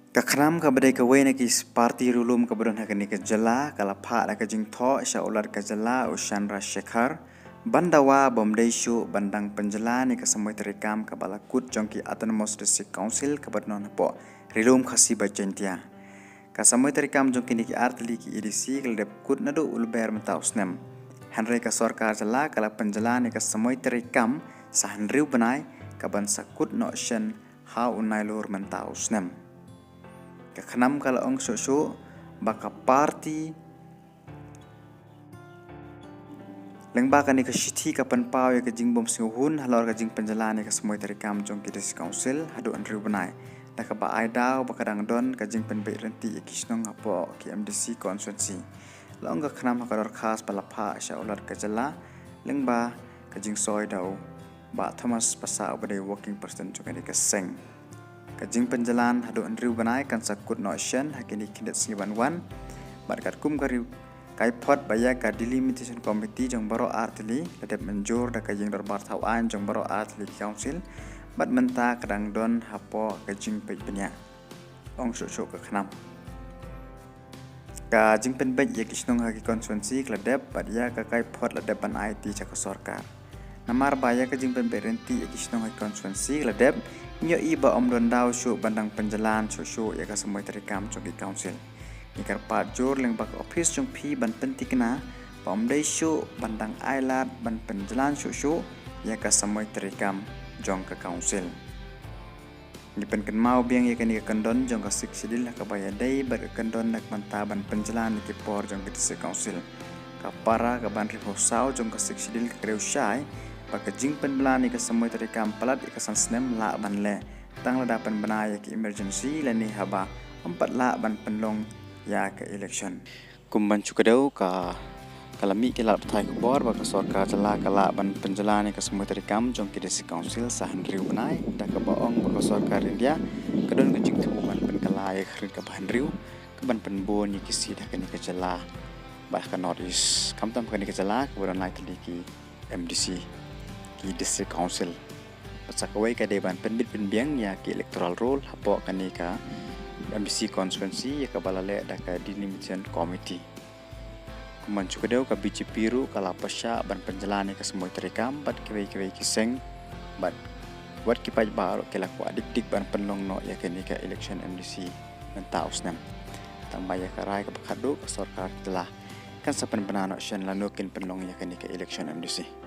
Kakram ka badai ka wei na ki parti rulum ka badon hakani ka jala kala pha la ka jing tho sha ular ka jala Ushan Rajshekhar bandawa bomdai shu bandang penjala ni ka samoi terikam ka balakut jongki Autonomous District Council ka badnon po rilum khasi bajentia ka samoi terikam jongki ni ki artli ki edisi kal dep kut nadu ulber menta usnem Henry ka sarkar jala kala penjala ni ka samoi terikam sa henriu banai ka ban sakut no shen ha unai lur menta usnem Kaknam kala ong so baka parti lengba ka ni ka shithi ka panpaw ya ka jingbom singhun halor ka jing penjalani ka semoi terikam jong ki dis council hadu andriu banai da ka ba ai daw baka dang don ka jing penbe renti ya kisnong apo ki MDC constituency long ka khnam ka dor khas palapha sha ular ka jala lengba ka jing soi daw ba Thomas pasa obade working person jong ni ka seng Kajing penjalan hadu andriu banai kan sakut no shen hakini kindet siban wan barkat kum kari kai pot baya ka delimitation committee jong baro artli ladep menjur da kajing dorbar thawan jong baro artli council bat menta kadang don hapo kajing pej benya ong so ka khnam kajing pen pej ya kisnong haki constituency ladep bat ya ka kai pot ladep ban IT chak sarkar namar baya kajing pen berenti ya kisnong haki constituency ladep Nyo iba om daw syu bandang penjalan syu ya ka semoi terikam jong council. Nikar pat jor leng bak office jong pi ban pentikna pa om dai syu bandang ailat ban penjalan syu ya ka semoi terikam jong ka council. Ni pen kan mau biang ya ka ni kendon jong ka sik sidil ka baya dai bar kendon nak manta ban penjalan ni por jong ka council. Ka para ka ban ri hosau jong ka sik sidil ka kreu syai Baka jing penbelan ni ka semoi terikam palat ikasan snem la ban le tang ladapan banaya ki emergency lani haba 4 la ban penlong ya ke election kumban cukadau ka kalami ki la thai ko bor baka sarkar jala kala ban penjala ni ka semoi terikam jong ki district council sa henriu banai da ka baong baka sarkar India kadon ka jing tu ban pen kala ya khrin ka henriu ka ban penbon ni ki si da ka ni ka jala bah ka notice kam tam ka ni ka jala ka buran lai tli ki MDC ki district council pasakawai ka deban penbit penbiang ya ki electoral roll hapo kani ka MDC constituency ya ka balale da ka delimitation committee kuman cukadeu ka BJP ru kala pasya ban penjalani ka semoi terikam bat kewei kiseng bat wat ki paj baro kela ko adik ban penlong no ya kani ka election MDC menta usnam tambaya ka rai ka bakadu ka sarkar telah kan sapan banano syen lanukin penlong ya kani ka election MDC